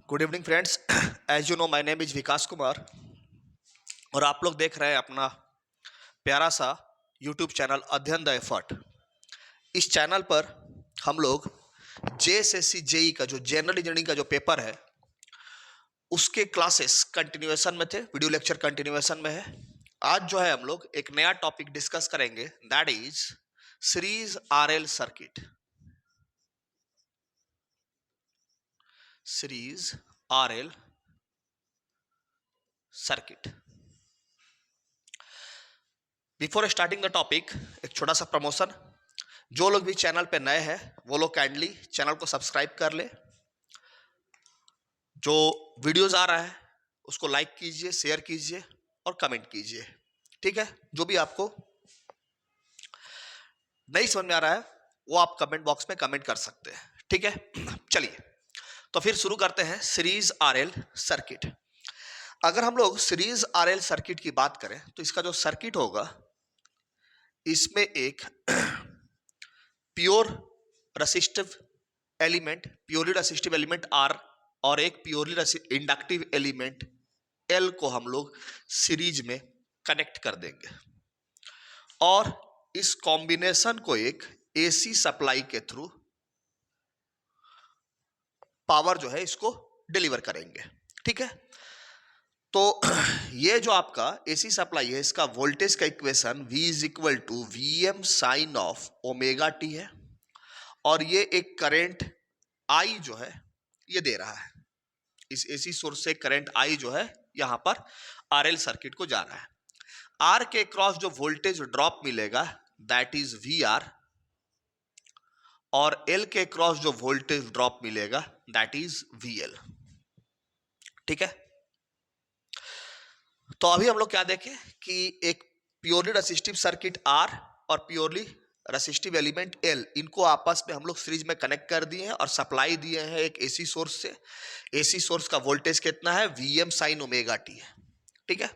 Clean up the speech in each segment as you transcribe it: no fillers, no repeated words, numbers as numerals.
Good evening friends. As you know my name is Vikas Kumar और आप लोग देख रहे हैं अपना प्यारा सा YouTube channel Adhyayan the effort. इस चैनल पर हम लोग जेएसएससी जेई का जो जनरल इंजीनियरिंग का जो पेपर है उसके क्लासेस कंटिन्यूएशन में थे, वीडियो लेक्चर कंटिन्यूएशन में है। आज जो है हम लोग एक नया टॉपिक डिस्कस करेंगे, that is series RL circuit. Series RL circuit. Before starting the topic एक छोटा सा प्रमोशन। जो लोग भी चैनल पे नए हैं वो लोग काइंडली चैनल को सब्सक्राइब कर ले। जो वीडियोस आ रहा है उसको लाइक कीजिए, शेयर कीजिए और कमेंट कीजिए। ठीक है, जो भी आपको नहीं समझ में आ रहा है वो आप कमेंट बॉक्स में कमेंट कर सकते हैं। ठीक है, चलिए तो फिर शुरू करते हैं सीरीज आरएल सर्किट। अगर हम लोग सीरीज आरएल सर्किट की बात करें तो इसका जो सर्किट होगा इसमें एक pure resistive element, purely resistive element R और एक प्योरली इंडक्टिव एलिमेंट एल को हम लोग सीरीज में कनेक्ट कर देंगे और इस कॉम्बिनेशन को एक एसी सप्लाई के थ्रू पावर जो है इसको डिलीवर करेंगे। ठीक है, तो ये जो आपका एसी सप्लाई है इसका वोल्टेज का equation V is equal to V M sine of omega T है और ये एक करंट I जो है ये दे रहा है। इस एसी सोर्स से करंट I जो है यहां पर आरएल सर्किट को जा रहा है। आर के क्रॉस जो वोल्टेज ड्रॉप मिलेगा दैट इज VR और एल के क्रॉस जो वोल्टेज ड्रॉप मिलेगा दैट इज VL। ठीक है, तो अभी हम लोग क्या देखें कि एक प्योरली रेसिस्टिव सर्किट आर और प्योरली रेसिस्टिव एलिमेंट एल, इनको आपस में हम लोग सीरीज में कनेक्ट कर दिए हैं और सप्लाई दिए हैं एक एसी सोर्स से। एसी सोर्स का वोल्टेज कितना है, वीएम साइन ओमेगा टी है। ठीक है,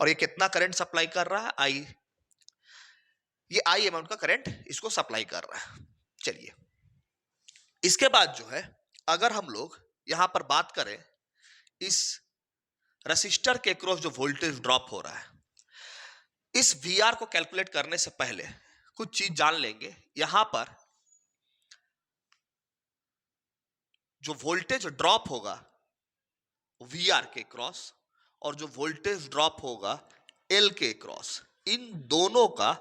और ये कितना करंट सप्लाई कर रहा है, आई, ये आई अमाउंट का करंट इसको सप्लाई कर रहा है। चलिए, इसके बाद जो है अगर हम लोग यहां पर बात करें इस रेसिस्टर के क्रॉस जो वोल्टेज ड्रॉप हो रहा है, इस VR को कैलकुलेट करने से पहले कुछ चीज जान लेंगे। यहां पर जो वोल्टेज ड्रॉप होगा VR के क्रॉस और जो वोल्टेज ड्रॉप होगा L के क्रॉस, इन दोनों का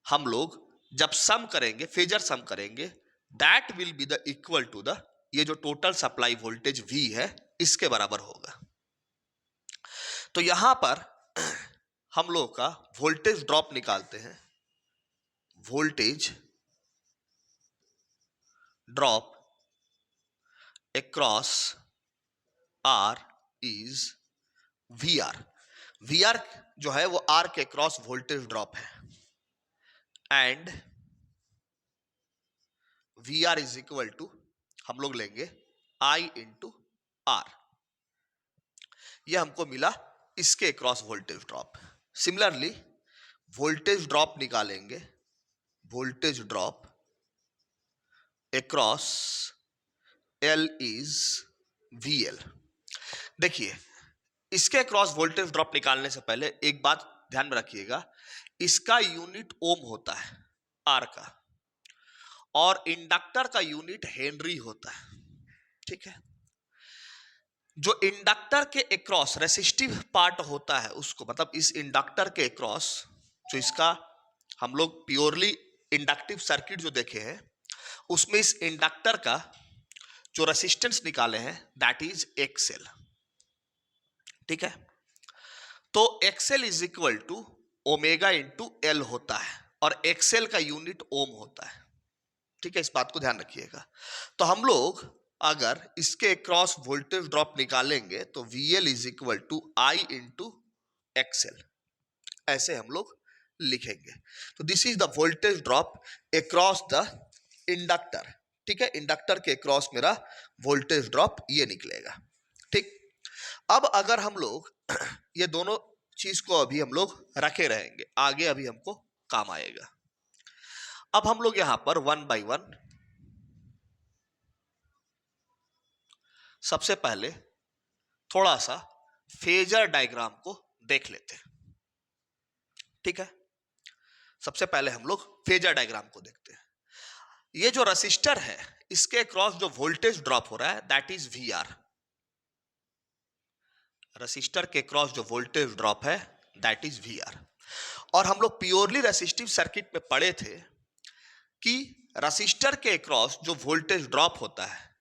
हम लोग जब सम करेंगे, फेजर सम करेंगे, that will be the equal to the, ये जो टोटल सप्लाई वोल्टेज V है इसके बराबर होगा। तो यहां पर हम लोग का वोल्टेज ड्रॉप निकालते हैं। Voltage drop across R is VR। VR जो है वो R के क्रॉस वोल्टेज ड्रॉप है and VR is equal to हम लोग लेंगे I इंटू R। यह हमको मिला इसके across voltage drop. Similarly voltage drop निकालेंगे, voltage drop across L is VL। देखिए, इसके क्रॉस वोल्टेज ड्रॉप निकालने से पहले एक बात ध्यान में रखिएगा, इसका यूनिट ओम होता है आर का और इंडक्टर का यूनिट हेनरी होता है। ठीक है, जो इंडक्टर के अक्रॉस रेसिस्टिव पार्ट होता है उसको, मतलब इस इंडक्टर के अक्रॉस जो इसका हम लोग प्योरली इंडक्टिव सर्किट जो देखे हैं उसमें इस इंडक्टर का जो रेसिस्टेंस निकाले हैं दैट इज एक्सएल। ठीक है, तो XL is equal to omega into L होता है और एक्सएल का यूनिट ओम होता है। ठीक है, इस बात को ध्यान रखिएगा। तो हम लोग अगर इसके क्रॉस वोल्टेज ड्रॉप निकालेंगे तो VL is equal to I into XL, ऐसे हम लोग लिखेंगे। तो this is the voltage drop across the inductor. ठीक है, इंडक्टर के क्रॉस मेरा वोल्टेज ड्रॉप ये निकलेगा। ठीक, अब अगर हम लोग ये दोनों चीज को अभी हम लोग रखे रहेंगे, आगे अभी हमको काम आएगा। अब हम लोग यहां पर वन बाय वन सबसे पहले थोड़ा सा फेजर डायग्राम को देख लेते हैं, ठीक है। सबसे पहले हम लोग फेजर डायग्राम को देखते हैं। ये जो रसिस्टर है, इसके क्रॉस जो वोल्टेज ड्रॉप हो रहा है that is V R. Resistor के क्रॉस जो वोल्टेज ड्रॉप है दैट इज वी आर। और हम लोग प्योरली रेसिस्टिव सर्किट में पढ़े थे कि रसिस्टर के क्रॉस जो वोल्टेज ड्रॉप होता है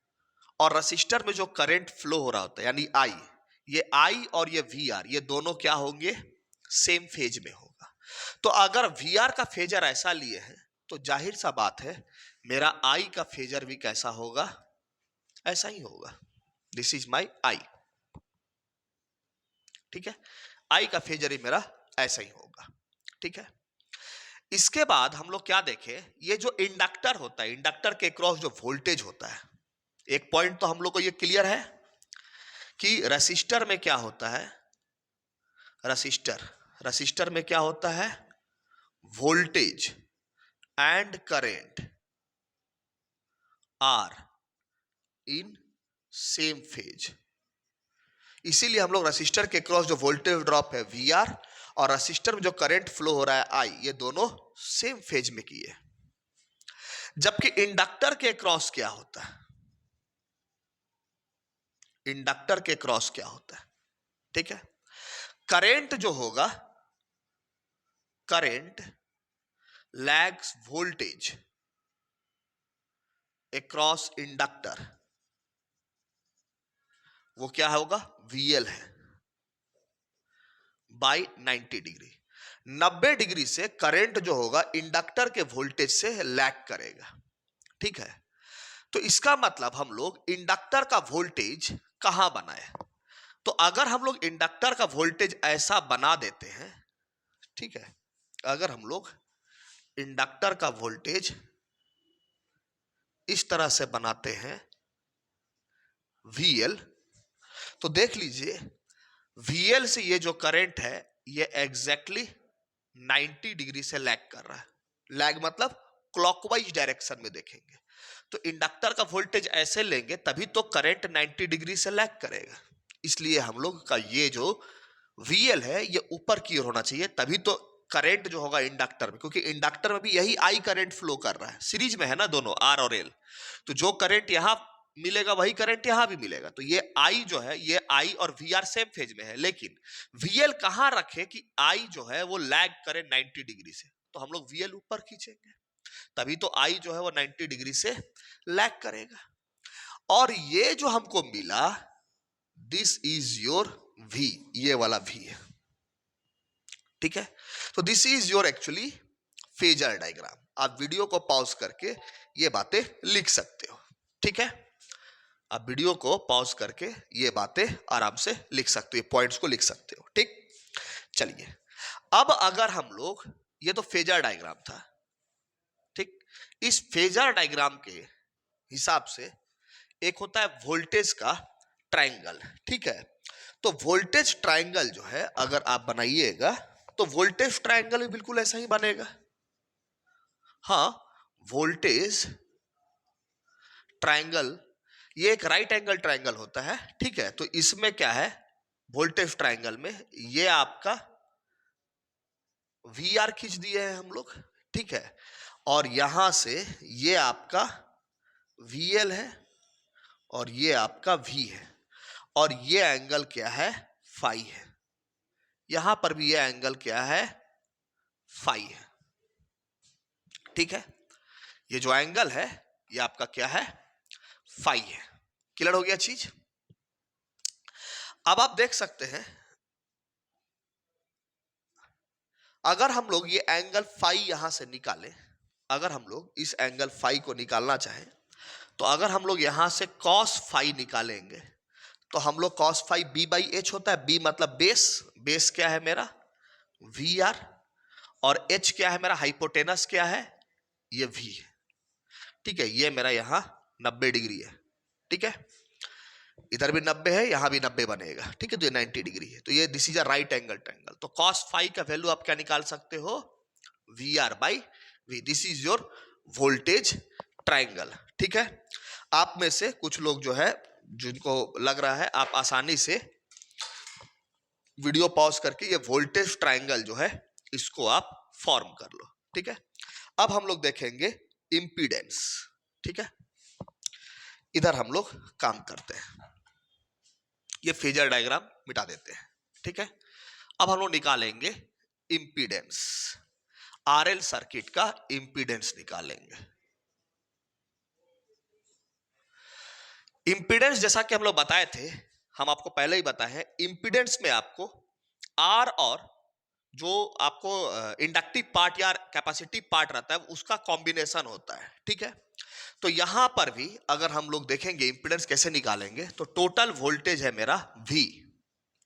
और रसिस्टर में जो करंट फ्लो हो रहा होता है यानी आई, ये आई और ये वी आर, ये दोनों क्या होंगे, सेम फेज में होगा। तो अगर वी आर का फेजर ऐसा लिए है तो जाहिर सा बात है मेरा आई का फेजर भी कैसा होगा, ऐसा ही होगा। दिस इज माई आई, ठीक है। आई का फेजर ही मेरा ऐसा ही होगा, ठीक है। इसके बाद हम लोग क्या देखें, ये जो इंडक्टर होता है, इंडक्टर के क्रॉस जो वोल्टेज होता है, एक पॉइंट तो हम लोग को ये क्लियर है कि रेसिस्टर में क्या होता है, रसिस्टर में क्या होता है, voltage and current are in same phase. इसीलिए हम लोग रसिस्टर के क्रॉस जो वोल्टेज ड्रॉप है वी आर और रसिस्टर में जो करंट फ्लो हो रहा है आई, ये दोनों सेम फेज में किए। जबकि इंडक्टर के क्रॉस क्या होता है, इंडक्टर के क्रॉस क्या होता है, ठीक है। करंट जो होगा, current lags voltage across inductor, वो क्या होगा, VL है बाय 90 डिग्री। 90 डिग्री से करंट जो होगा इंडक्टर के वोल्टेज से लैग करेगा, ठीक है। तो इसका मतलब हम लोग इंडक्टर का वोल्टेज कहां बनाए, तो अगर हम लोग इंडक्टर का वोल्टेज ऐसा बना देते हैं, ठीक है, अगर हम लोग इंडक्टर का वोल्टेज इस तरह से बनाते हैं VL, तो देख लीजिए VL से ये जो करंट है ये एग्जैक्टली 90 डिग्री से लैग कर रहा है। लैग मतलब क्लॉकवाइज डायरेक्शन में देखेंगे तो इंडक्टर का वोल्टेज ऐसे लेंगे तभी तो करंट 90 डिग्री से लैग करेगा। इसलिए हम लोग का ये जो VL है ये ऊपर की ओर होना चाहिए, तभी तो करंट जो होगा इंडक्टर में, क्योंकि इंडक्टर में भी यही आई करंट फ्लो कर रहा है, सीरीज में है ना दोनों R और L, तो जो करंट यहां मिलेगा वही करंट यहां भी मिलेगा। तो ये आई जो है, ये आई और वी आर सेम फेज में है, लेकिन VL कहां रखे कि आई जो है वो लैग करे 90 डिग्री से, तो हम लोग VL ऊपर खींचेंगे तभी तो आई जो है वो 90 डिग्री से लैग करेगा। और ये जो हमको मिला दिस इज योर V, ये वाला V है, ठीक है। तो this is your actually phasor diagram. आप वीडियो को पॉज करके ये बातें लिख सकते हो, ठीक है। आप वीडियो को पॉज करके ये बातें आराम से लिख सकते हो, पॉइंट्स को लिख सकते हो, ठीक। चलिए अब अगर हम लोग, ये तो फेजर डायग्राम था, ठीक। इस फेजर डायग्राम के हिसाब से एक होता है वोल्टेज का ट्रायंगल, ठीक है। तो वोल्टेज ट्रायंगल जो है अगर आप बनाइएगा तो वोल्टेज ट्रायंगल भी बिल्कुल ऐसा ही बनेगा। हाँ, वोल्टेज ट्रायंगल ये एक राइट एंगल ट्रायंगल होता है, ठीक है। तो इसमें क्या है, वोल्टेज ट्रायंगल में ये आपका वी आर खींच दिए हैं हम लोग, ठीक है। और यहां से ये आपका VL है और ये आपका V है और ये एंगल क्या है, फाई है। यहां पर भी ये एंगल क्या है, फाई है, ठीक है। ये जो एंगल है ये आपका क्या है, फाई है। क्लियर हो गया चीज। अब आप देख सकते हैं अगर हम लोग ये एंगल फाई यहां से निकालें, अगर हम लोग इस एंगल फाई को निकालना चाहें तो अगर हम लोग यहां से कॉस फाई निकालेंगे तो हम लोग cos phi B by H होता है। B मतलब बेस, बेस क्या है मेरा VR और H क्या है मेरा हाइपोटेनस क्या है, ये V है, ठीक है। ये मेरा यहां 90 डिग्री है, ठीक है। इधर भी 90 है, यहां भी 90 बनेगा, ठीक है। तो ये 90 डिग्री है, तो ये this is a right angle triangle. तो cos फाई का वैल्यू आप क्या निकाल सकते हो, VR by V। This is your voltage triangle, ठीक है। आप में से कुछ लोग जो है जिनको लग रहा है आप आसानी से वीडियो पॉज करके ये वोल्टेज ट्रायंगल जो है इसको आप फॉर्म कर लो। ठीक है, अब हम लोग देखेंगे इंपीडेंस। ठीक है, इधर हम लोग काम करते हैं, ये फेजर डायग्राम मिटा देते हैं। ठीक है, अब हम लोग निकालेंगे इंपीडेंस, आरएल सर्किट का इंपीडेंस निकालेंगे। इंपीडेंस जैसा कि हम लोग बताए थे, हम आपको पहले ही बताए हैं, इंपीडेंस में आपको आर और जो आपको इंडक्टिव पार्ट या कैपेसिटिव पार्ट रहता है उसका कॉम्बिनेशन होता है। ठीक है, तो यहां पर भी अगर हम लोग देखेंगे इंपीडेंस कैसे निकालेंगे, तो टोटल वोल्टेज है मेरा V,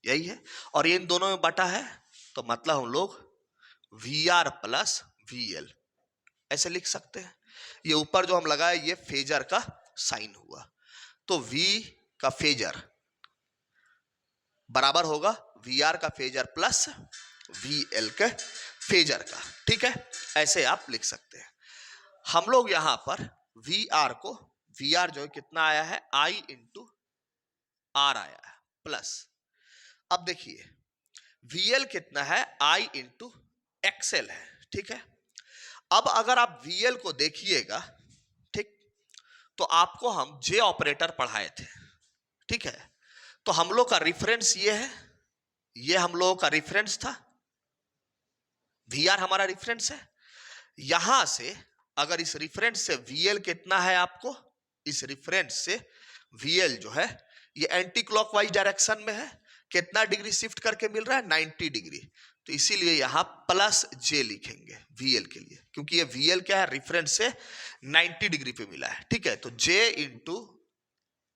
यही है, और ये इन दोनों में बटा है, तो मतलब हम लोग VR प्लस VL ऐसे लिख सकते हैं। ये ऊपर जो हम लगाए ये फेजर का साइन हुआ, तो V का फेजर बराबर होगा VR का फेजर प्लस VL के फेजर का। ठीक है, ऐसे आप लिख सकते हैं। हम लोग यहां पर VR को, VR जो है कितना आया है I इंटू R आया है प्लस, अब देखिए VL कितना है I इंटू XL है। ठीक है, अब अगर आप VL को देखिएगा, ठीक, तो आपको हम J ऑपरेटर पढ़ाए थे। ठीक है, तो हम लोग का रेफरेंस ये है, ये हम लोगों का रेफरेंस था, VR हमारा रेफरेंस है। यहां से अगर इस रेफरेंस से VL कितना है, आपको इस रेफरेंस से VL जो है ये एंटी क्लॉकवाइज डायरेक्शन में है, कितना डिग्री शिफ्ट करके मिल रहा है 90 डिग्री, तो इसीलिए यहां प्लस J लिखेंगे VL के लिए, क्योंकि ये VL क्या है रेफरेंस से 90 डिग्री पे मिला है। ठीक है, तो J into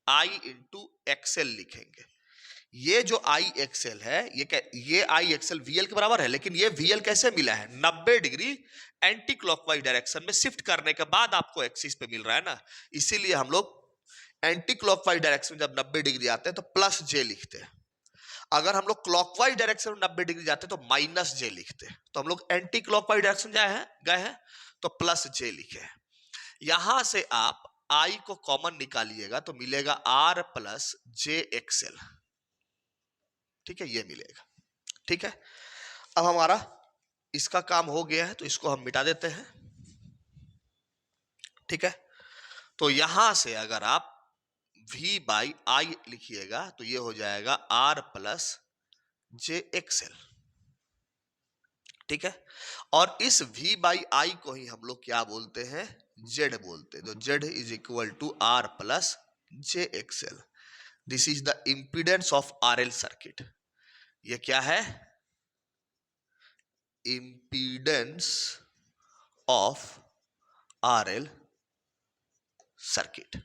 I into XL लिखेंगे। ये जो IXL है ये IXL VL के बराबर है, लेकिन ये VL कैसे मिला है 90 डिग्री एंटी क्लॉकवाइज डायरेक्शन में शिफ्ट करने के बाद आपको एक्सिस पे मिल रहा है ना, इसीलिए हम लोग एंटी क्लॉकवाइज डायरेक्शन में जब 90 डिग्री आते हैं तो प्लस J लिखते हैं, अगर हम लोग क्लॉकवाइज डायरेक्शन में 90 डिग्री जाते हैं तो माइनस J लिखते हैं, तो हम लोग एंटी क्लॉकवाइज डायरेक्शन गए हैं तो प्लस J लिखे। यहां से आप I को कॉमन निकालिएगा तो मिलेगा R प्लस JXL। ठीक है, ये मिलेगा। ठीक है, अब हमारा इसका काम हो गया है, तो इसको हम मिटा देते हैं। ठीक है, तो यहां से अगर आप V बाई आई लिखिएगा तो ये हो जाएगा R प्लस JXL। ठीक है, और इस V बाई आई को ही हम लोग क्या बोलते हैं, Z बोलते हैं, तो Z is equal to R plus JXL। This is the impedance of RL circuit. ये क्या है, इंपीडेंस ऑफ RL सर्किट।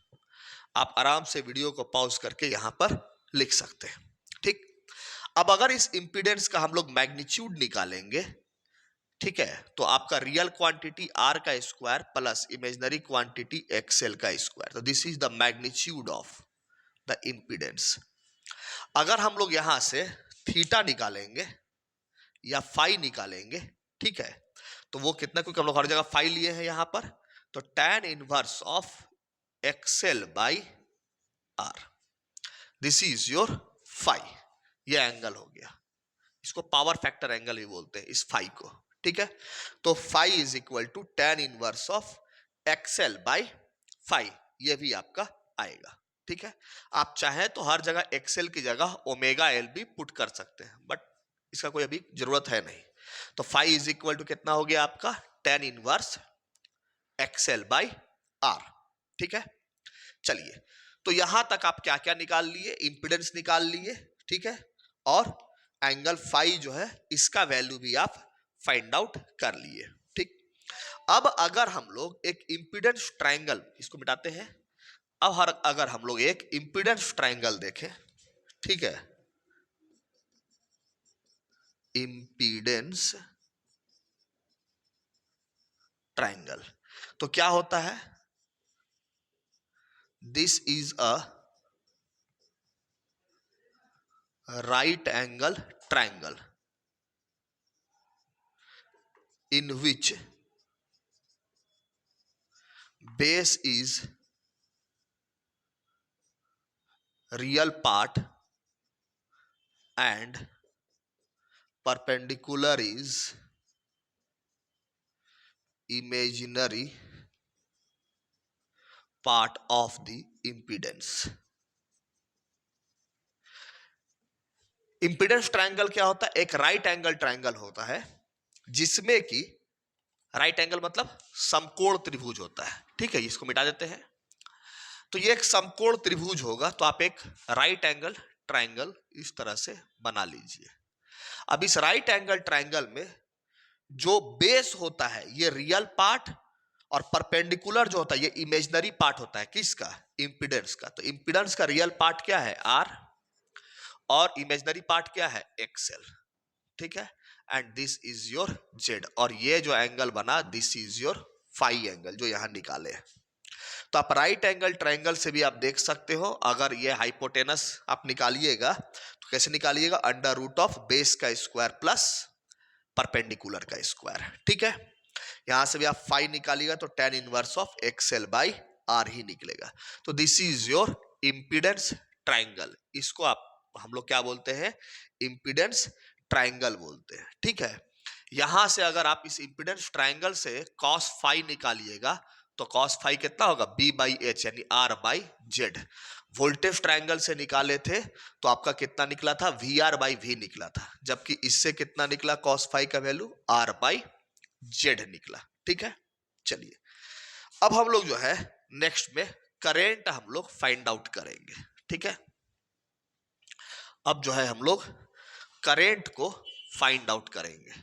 आप आराम से वीडियो को पॉज करके यहां पर लिख सकते हैं। ठीक, अब अगर इस इंपीडेंस का हम लोग मैग्नीट्यूड निकालेंगे, ठीक है, तो आपका रियल क्वांटिटी R का square plus imaginary quantity XL का स्क्वायर, तो this is the magnitude of the impedance. अगर हम लोग यहां से थीटा निकालेंगे या फाई निकालेंगे, ठीक है, तो वो कितना, क्योंकि हम लोग हर जगह फाई लिए हैं यहां पर, तो tan inverse of XL by R, this is your phi, ये एंगल हो गया, इसको पावर फैक्टर एंगल ही बोलते हैं इस फाई को। ठीक है, तो phi is equal to tan inverse of XL by phi, ये भी आपका आएगा। ठीक है, आप चाहें तो हर जगह XL की जगह ओमेगा L भी पुट कर सकते हैं, बट इसका कोई अभी जरूरत है नहीं। तो फाई इज इक्वल टू कितना हो गया आपका tan inverse XL by R। ठीक है, चलिए, तो यहां तक आप क्या क्या निकाल लिए, इंपीडेंस निकाल लिए, ठीक है, और एंगल फाई जो है इसका वैल्यू भी आप फाइंड आउट कर लिए। ठीक, अब अगर हम लोग एक इंपीडेंस ट्रायंगल, इसको मिटाते हैं, अब अगर हम लोग एक इंपीडेंस ट्रायंगल देखें, ठीक है, इंपीडेंस ट्रायंगल, तो क्या होता है, this is a right angle triangle in which base is real part and perpendicular is imaginary part of the impedance. Impedance triangle क्या होता है? एक राइट एंगल ट्रायंगल होता है जिसमें कि राइट एंगल मतलब समकोण त्रिभुज होता है। ठीक है, इसको मिटा देते हैं। तो ये एक समकोण त्रिभुज होगा, तो आप एक राइट एंगल ट्रायंगल इस तरह से बना लीजिए। अब इस राइट एंगल ट्रायंगल में जो बेस होता है ये रियल पार्ट, और परपेंडिकुलर जो होता है ये इमेजिनरी पार्ट होता है। किसका? इंपीडेंस का। तो इंपीडेंस का रियल पार्ट क्या है? आर, और इमेजिनरी पार्ट क्या है? एक्सएल। ठीक है, and this is your Z, और ये जो एंगल बना this is your phi angle जो यहां निकाले हैं। तो आप राइट एंगल ट्रायंगल से भी आप देख सकते हो, अगर ये हाइपोटेनस आप निकालिएगा तो कैसे निकालिएगा? अंडर रूट ऑफ बेस का स्क्वायर प्लस परपेंडिकुलर का स्क्वायर। ठीक है, यहां से भी आप फाई निकालिएगा तो tan inverse of XL by R ही निकलेगा। तो this is your impedance triangle. इसको आप हम लोग क्या बोलते हैं? इंपीडेंस ट्रायंगल बोलते हैं। ठीक है, यहां से अगर आप इस इंपीडेंस ट्रायंगल से cos फाई निकालिएगा तो cos फाई कितना होगा? b बाई एच यानी r by Z. Voltage triangle से निकाले थे तो आपका कितना निकला था? वी आर बाई वी निकला था, जबकि इससे कितना निकला? cos फाई का वैल्यू r बाई जेड निकला। ठीक है, चलिए अब हम लोग जो है नेक्स्ट में करेंट हम लोग फाइंड आउट करेंगे। ठीक है, अब जो है हम लोग करेंट को फाइंड आउट करेंगे।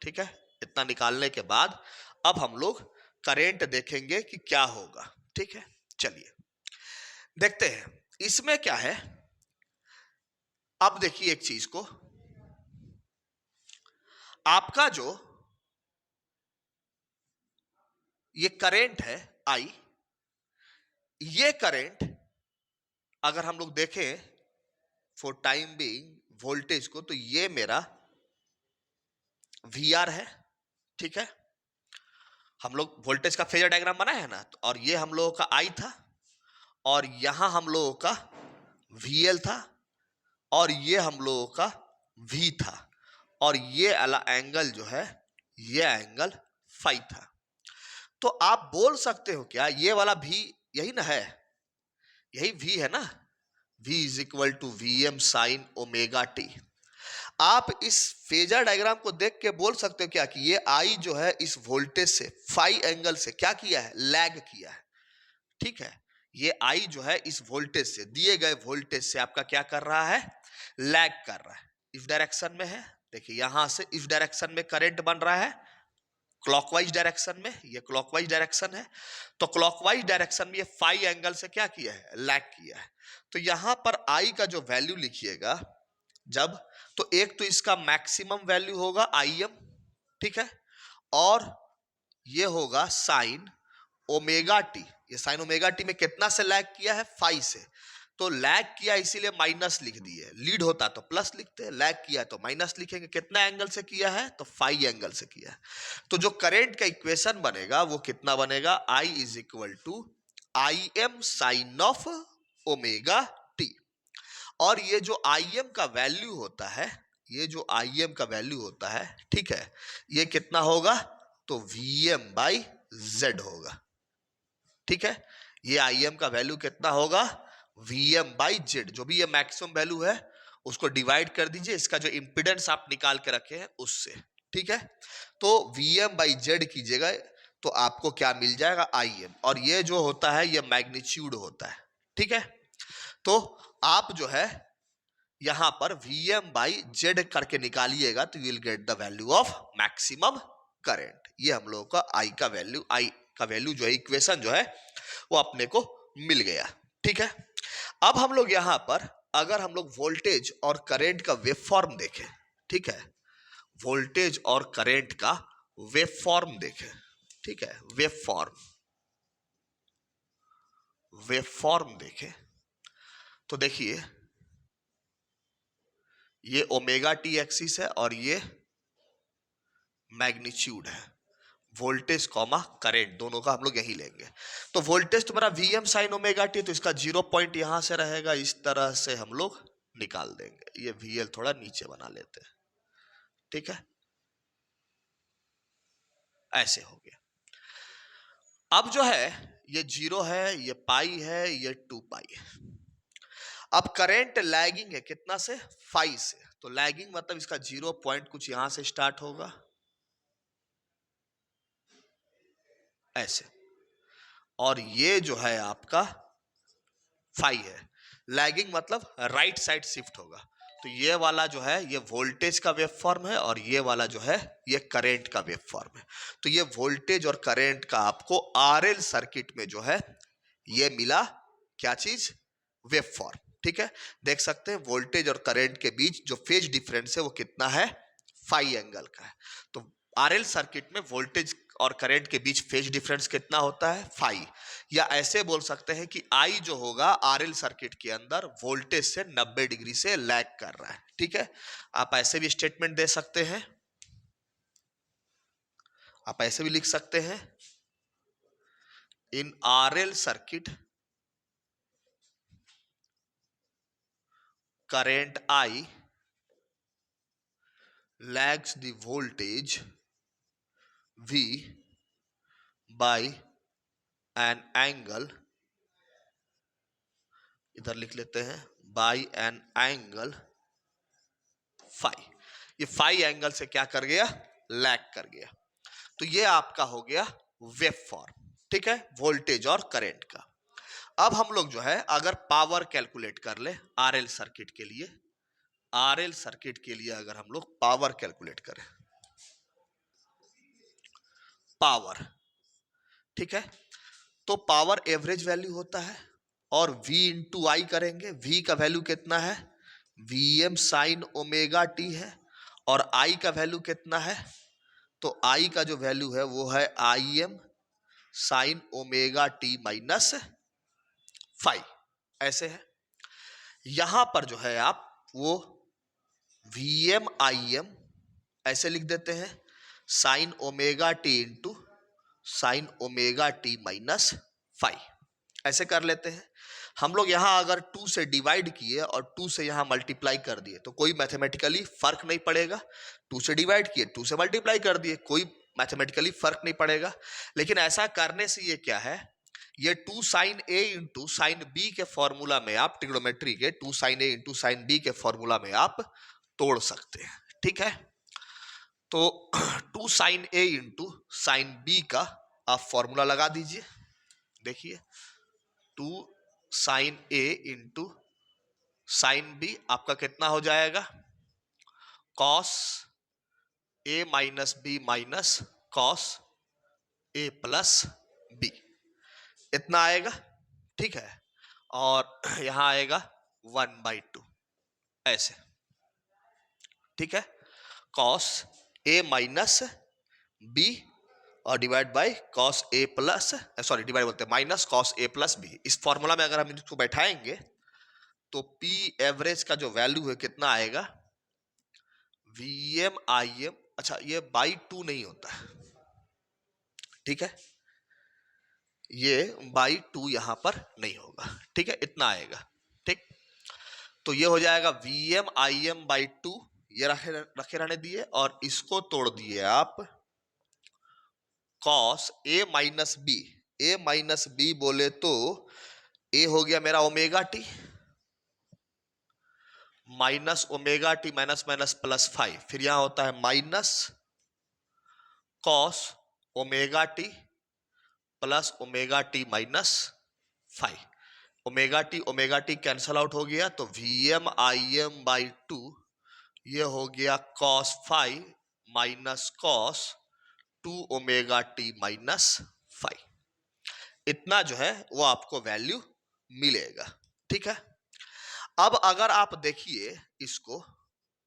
ठीक है, इतना निकालने के बाद अब हम लोग करेंट देखेंगे कि क्या होगा। ठीक है, चलिए देखते हैं इसमें क्या है। अब देखिए एक चीज को, आपका जो ये करेंट है आई, ये करेंट अगर हम लोग देखें फॉर टाइम बीइंग वोल्टेज को, तो ये मेरा वी आर है। ठीक है, हम लोग वोल्टेज का फेजर डायग्राम बनाए है ना, और ये हम लोगों का आई था, और यहां हम लोगों का वी एल था, और ये हम लोगों का वी था, और ये वाला एंगल जो है ये एंगल फाई था। तो आप बोल सकते हो क्या ये वाला भी यही ना है? यही वी है ना? v is equal to V M sine omega T. आप इस फेजर डायग्राम को देख के बोल सकते हो क्या कि ये आई जो है इस वोल्टेज से फाई एंगल से क्या किया है? लैग किया है। ठीक है, ये आई जो है इस वोल्टेज से, दिए गए वोल्टेज से आपका क्या कर रहा है? लैग कर रहा है। इस डायरेक्शन में है, देखिए यहां से इस डायरेक्शन में करंट बन रहा है क्लॉकवाइज डायरेक्शन में, ये क्लॉकवाइज डायरेक्शन है। तो क्लॉकवाइज डायरेक्शन में ये फाई एंगल से क्या किया है? लैग किया है। तो यहां पर आई का जो वैल्यू लिखिएगा जब, तो एक तो इसका मैक्सिमम वैल्यू होगा आई एम। ठीक है, और ये होगा साइन ओमेगा टी। ये साइन ओमेगा टी में कितना से लैग किया है? फाई से। तो लैग किया इसीलिए माइनस लिख दिए, लीड होता तो प्लस लिखते हैं, लैग किया तो माइनस लिखेंगे। कितना एंगल से किया है? तो फाई एंगल से किया है। तो जो करंट का इक्वेशन बनेगा वो कितना बनेगा? I is equal to I M sine of omega T. और ये जो आई एम का वैल्यू होता है, ये जो आई एम का वैल्यू होता है, ठीक है, ये कितना होगा? तो वी एम बाई जेड होगा। ठीक है, ये आई एम का वैल्यू कितना होगा? V M by Z. जो भी ये मैक्सिमम वैल्यू है उसको डिवाइड कर दीजिए इसका जो इंपिडेंस आप निकाल के रखे हैं उससे। ठीक है, तो वी एम बाई जेड कीजिएगा तो आपको क्या मिल जाएगा? I am. और ये जो होता है ये मैग्नीट्यूड होता है। ठीक है, तो आप जो है यहां पर वी एम बाई जेड करके निकालिएगा तो you will get the value of maximum current. ये हम लोगों का आई का वैल्यू, आई का वैल्यू जो है इक्वेशन जो है वो अपने को मिल गया। ठीक है, अब हम लोग यहां पर अगर हम लोग वोल्टेज और करंट का वेव फॉर्म देखें, ठीक है, वोल्टेज और करंट का वेव फॉर्म देखें, ठीक है, वेव फॉर्म देखें तो देखिए ये ओमेगा टी एक्सिस है और ये मैग्नीट्यूड है। वोल्टेज कॉमा करंट दोनों का हम लोग यही लेंगे। तो वोल्टेज तुम्हारा Vm साइन ओमेगा टी, तो इसका 0 पॉइंट यहां से रहेगा, इस तरह से हम लोग निकाल देंगे। ये VL थोड़ा नीचे बना लेते हैं, ठीक है, ऐसे हो गया। अब जो है ये 0 है, ये पाई है, ये 2 पाई है। अब करंट लैगिंग है कितना से, 5 से, तो लैगिंग मतलब इसका 0 पॉइंट कुछ यहां से स्टार्ट होगा ऐसे, और ये जो है आपका 5 है। लैगिंग मतलब राइट साइड शिफ्ट होगा। तो ये वाला जो है ये वोल्टेज का वेव फॉर्म है, और ये वाला जो है ये करंट का वेव फॉर्म है। तो ये वोल्टेज और करंट का आपको आरएल सर्किट में जो है ये मिला, क्या चीज, वेव फॉर्म, ठीक है। देख सकते हैं वोल्टेज और करंट के बीच जो फेज डिफरेंस है वो कितना है, 5 एंगल का है। तो आरएल सर्किट में वोल्टेज और करंट के बीच फेज डिफरेंस कितना होता है, 5। या ऐसे बोल सकते हैं कि आई जो होगा आरएल सर्किट के अंदर वोल्टेज से 90 डिग्री से लैग कर रहा है, ठीक है। आप ऐसे भी स्टेटमेंट दे सकते हैं, आप ऐसे भी लिख सकते हैं, in RL circuit current I lags the voltage V by an angle, इधर लिख लेते हैं by an angle phi। ये phi एंगल से क्या कर गया, लैग कर गया। तो ये आपका हो गया वेव फॉर्म, ठीक है, वोल्टेज और करंट का। अब हम लोग जो है अगर पावर कैलकुलेट कर ले आरएल सर्किट के लिए, आरएल सर्किट के लिए अगर हम लोग पावर कैलकुलेट करें, पावर, ठीक है, तो पावर एवरेज वैल्यू होता है, और V इंटू आई करेंगे। V का वैल्यू कितना है, Vm साइन ओमेगा टी है, और I का वैल्यू कितना है, तो I का जो वैल्यू है वो है Im sign omega T minus 5, ऐसे है। यहां पर जो है आप वो Vm Im ऐसे लिख देते हैं, sign omega T into sine omega T minus 5, ऐसे कर लेते हैं। हम लोग यहां अगर 2 से डिवाइड किए और 2 से यहां मल्टीप्लाई कर दिए तो कोई मैथमेटिकली फर्क नहीं पड़ेगा। 2 से डिवाइड किए, 2 से मल्टीप्लाई कर दिए, कोई मैथमेटिकली फर्क नहीं पड़ेगा। लेकिन ऐसा करने से ये क्या है, ये 2 साइन ए इंटू साइन बी के फॉर्मूला में आप ट्रिग्नोमेट्री के 2 साइन ए इंटू साइन बी के फॉर्मूला में आप तोड़ सकते हैं, ठीक है। तो 2 साइन ए इंटू साइन बी का आप फॉर्मूला लगा दीजिए। देखिए 2 साइन ए इंटू साइन बी आपका कितना हो जाएगा, cos A minus B minus cos A plus B, इतना आएगा, ठीक है। और यहां आएगा 1/2, ऐसे, ठीक है, कॉस ए माइनस बी और divide by cos A plus, sorry divide बोलते हैं minus cos A plus B. इस फॉर्मूला में अगर हम इसको बैठाएंगे तो पी एवरेज का जो वैल्यू है कितना आएगा, Vm Im, अच्छा ये बाई 2 नहीं होता है, ठीक है, ये बाई 2 यहां पर नहीं होगा, ठीक है, इतना आएगा, ठीक। तो ये हो जाएगा Vm Im बाई 2, ये रखे रहने दिए, और इसको तोड़ दिए आप cos A minus B. A minus B बोले तो ए हो गया मेरा omega T, minus omega T minus minus plus 5, फिर यहां होता है minus cos omega T plus omega T minus 5। Omega T cancel out हो गया, तो Vm Im बाई 2 ये हो गया cos 5 minus cos 2 omega T minus 5, इतना जो है वो आपको वैल्यू मिलेगा, ठीक है। अब अगर आप देखिए इसको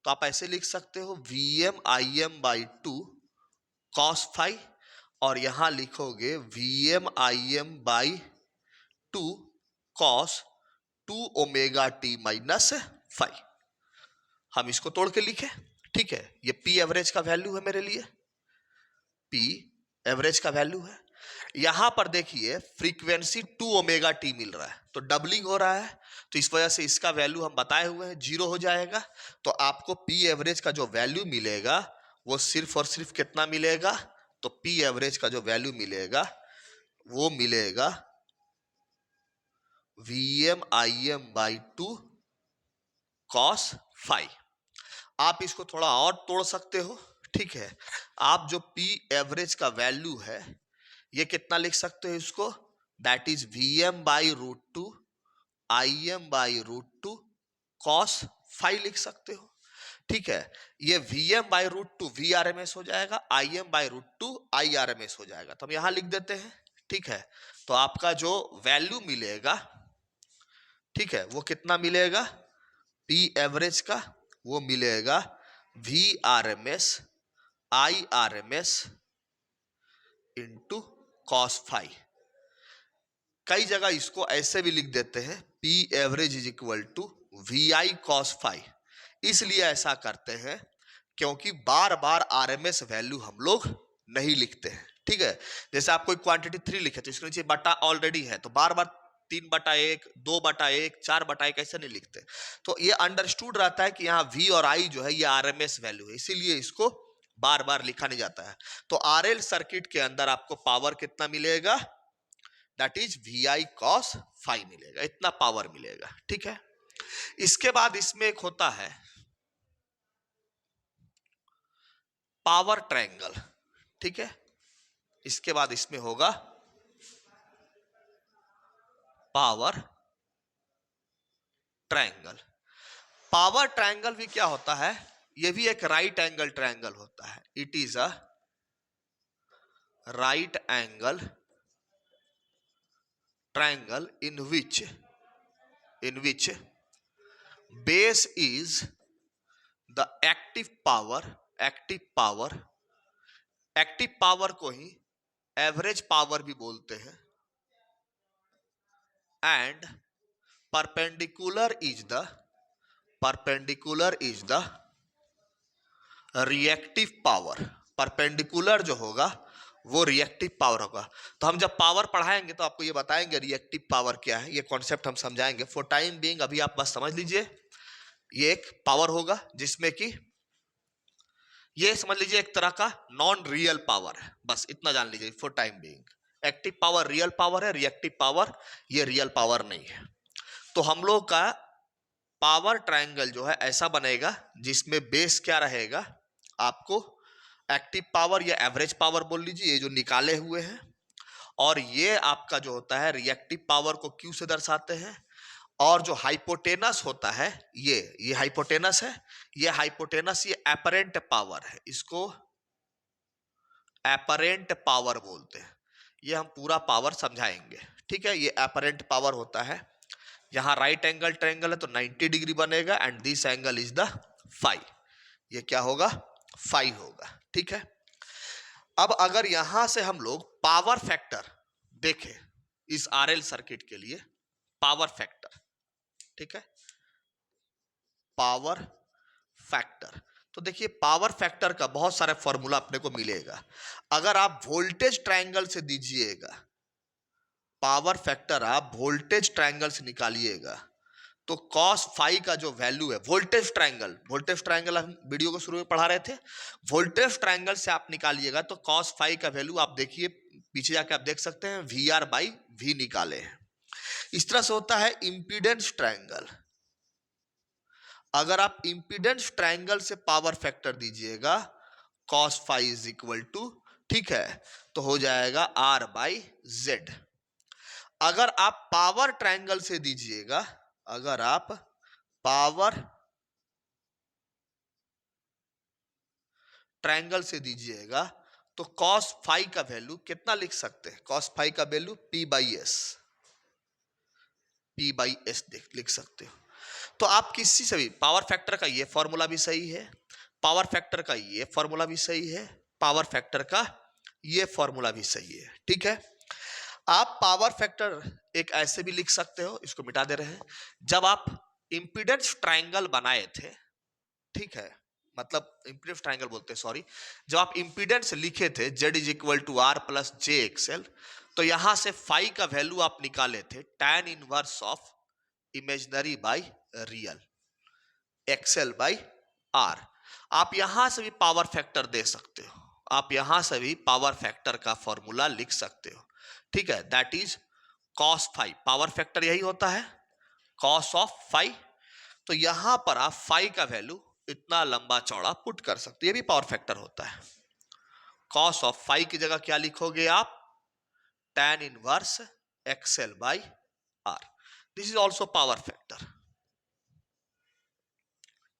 तो आप ऐसे लिख सकते हो Vm Im बाई 2 कॉस 5, और यहां लिखोगे Vm Im by 2 cos 2 omega T minus 5। हम इसको तोड़ के लिखे, ठीक है, ये पी एवरेज का वैल्यू है मेरे लिए, पी एवरेज का वैल्यू है। यहां पर देखिए फ्रीक्वेंसी 2 ओमेगा टी मिल रहा है, तो डबलिंग हो रहा है, तो इस वजह से इसका वैल्यू हम बताए हुए हैं 0 हो जाएगा। तो आपको पी एवरेज का जो वैल्यू मिलेगा वो सिर्फ और सिर्फ कितना मिलेगा, तो पी एवरेज का जो वैल्यू मिलेगा वो मिलेगा Vm Im by 2 cos phi. आप इसको थोड़ा और तोड़ सकते हो, ठीक है। आप जो पी एवरेज का वैल्यू है ये कितना लिख सकते हो इसको, that is Vm by root two Im by root two cos phi लिख सकते हो, ठीक है। ये Vm by root two V R M S हो जाएगा, Im by root two I R M S हो जाएगा। तो हम यहां लिख देते हैं, ठीक है। तो आपका जो वैल्यू मिलेगा, ठीक है, वो कितना मिलेगा पी एवरेज का, वो मिलेगा V R M S I R M S into cos phi. कई जगह इसको ऐसे भी लिख देते हैं P average is equal to V I cos phi. इसलिए ऐसा करते हैं क्योंकि बार बार आरएमएस वैल्यू हम लोग नहीं लिखते हैं, ठीक है। जैसे आप कोई क्वांटिटी 3 लिखे तो इसके नीचे बटा ऑलरेडी है, तो बार बार 3/1, 2/1, 4/1 ऐसे नहीं लिखते। तो ये अंडरस्टूड रहता है कि यहाँ वी और आई जो है ये आरएमएस वैल्यू है, इसीलिए इसको बार बार लिखा नहीं जाता है। तो आरएल सर्किट के अंदर आपको पावर कितना मिलेगा, that is V I cos phi मिलेगा, इतना पावर मिलेगा, ठीक है। इसके बाद इसमें एक होता है पावर ट्रायंगल, ठीक है। इसके बाद इसमें होगा पावर ट्रायंगल। पावर ट्रायंगल भी क्या होता है, यह भी एक राइट एंगल ट्रायंगल होता है। It is a right angle triangle in which base is the active power को ही एवरेज पावर भी बोलते हैं, and perpendicular is the reactive power. Perpendicular जो होगा वो रिएक्टिव पावर होगा। तो हम जब पावर पढ़ाएंगे तो आपको ये बताएंगे रिएक्टिव पावर क्या है, ये कॉन्सेप्ट हम समझाएंगे। फॉर टाइम बीइंग अभी आप बस समझ लीजिए ये एक पावर होगा जिसमें कि ये समझ लीजिए एक तरह का नॉन रियल पावर है, बस इतना जान लीजिए for time being. Active power real power है, रिएक्टिव पावर ये रियल पावर नहीं है। तो हम लोग का पावर ट्रायंगल जो है ऐसा बनेगा जिसमें बेस क्या रहेगा, आपको एक्टिव पावर या एवरेज पावर बोल लीजिए, ये जो निकाले हुए हैं, और ये आपका जो होता है रिएक्टिव पावर को क्यू से दर्शाते हैं। और जो हाइपोटेनस होता है ये हाइपोटेनस है, ये हाइपोटेनस ये एपरेंट पावर है, इसको एपरेंट पावर बोलते हैं। ये हम पूरा पावर समझाएंगे, ठीक है। ये एपरेंट पावर होता है, यहां राइट एंगल ट्रायंगल है तो 90 डिग्री बनेगा, and this angle is the phi. ये क्या होगा, फाई होगा, ठीक है। अब अगर यहां से हम लोग पावर फैक्टर देखें इस आरएल सर्किट के लिए, पावर फैक्टर, ठीक है, पावर फैक्टर। तो देखिए पावर फैक्टर का बहुत सारे फॉर्मूला अपने को मिलेगा। अगर आप वोल्टेज ट्रायंगल से दीजिएगा पावर फैक्टर, आप वोल्टेज ट्रायंगल से निकालिएगा तो कॉस फाई का जो वैल्यू है, वोल्टेज ट्रायंगल हम वीडियो को शुरू में पढ़ा रहे थे, वोल्टेज ट्रायंगल से आप निकालिएगा तो कॉस फाई का वैल्यू आप देखिए पीछे जाके आप देख सकते हैं वी आर बाई वी निकाले हैं। इस तरह से होता है इंपीडेंस ट्रायंगल। अगर आप इंपीडेंस ट्रायंगल से पावर फैक्टर दीजिएगा cos phi is equal to, ठीक है, तो हो जाएगा आर बाई जेड। अगर आप पावर ट्रायंगल से दीजिएगा, अगर आप पावर ट्रायंगल से दीजिएगा तो कॉस फाई का वैल्यू कितना लिख सकते हैं, कॉस फाई का वैल्यू पी बाई एस लिख सकते हो। तो आप किसी से भी पावर फैक्टर का ये फॉर्मूला भी सही है, पावर फैक्टर का ये फॉर्मूला भी सही है, पावर फैक्टर का ये फॉर्मूला भी सही है, ठीक है। आप पावर फैक्टर एक ऐसे भी लिख सकते हो, इसको मिटा दे रहे हैं, जब आप इंपीडेंस ट्रायंगल बनाए थे, ठीक है, मतलब इम्पीडेंस ट्रायंगल बोलते हैं, सॉरी, जब आप इम्पीडेंस लिखे थे Z is equal to R plus J XL, तो यहां से फाई का वैल्यू आप निकाले थे tan inverse of imaginary by real, XL by R. आप यहां से भी पावर फैक्टर दे सकते हो, आप यहां से भी पावर फैक्टर का फॉर्मूला लिख सकते हो, ठीक है, that is cos phi. Power factor यही होता है, कॉस ऑफ फाई। तो यहां पर आप फाई का वैल्यू इतना लंबा चौड़ा पुट कर सकते हो, ये भी पावर फैक्टर होता है। कॉस ऑफ फाई की जगह क्या लिखोगे आप, tan inverse XL by R. This is also power factor,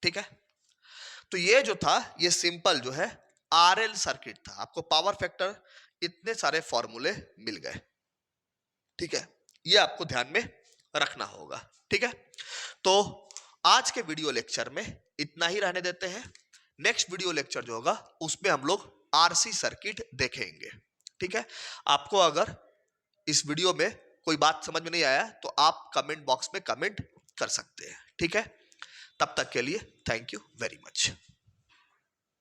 ठीक है। तो ये जो था, ये सिंपल जो है आरएल सर्किट था। आपको पावर फैक्टर इतने सारे फॉर्मूले मिल गए, ठीक है, ये आपको ध्यान में रखना होगा, ठीक है। तो आज के वीडियो लेक्चर में इतना ही रहने देते हैं। नेक्स्ट वीडियो लेक्चर जो होगा उसमें हम लोग आरसी सर्किट देखेंगे, ठीक है। आपको अगर इस वीडियो में कोई बात समझ में नहीं आया तो आप कमेंट बॉक्स में कमेंट कर सकते हैं, ठीक है। तब तक के लिए थैंक यू वेरी मच।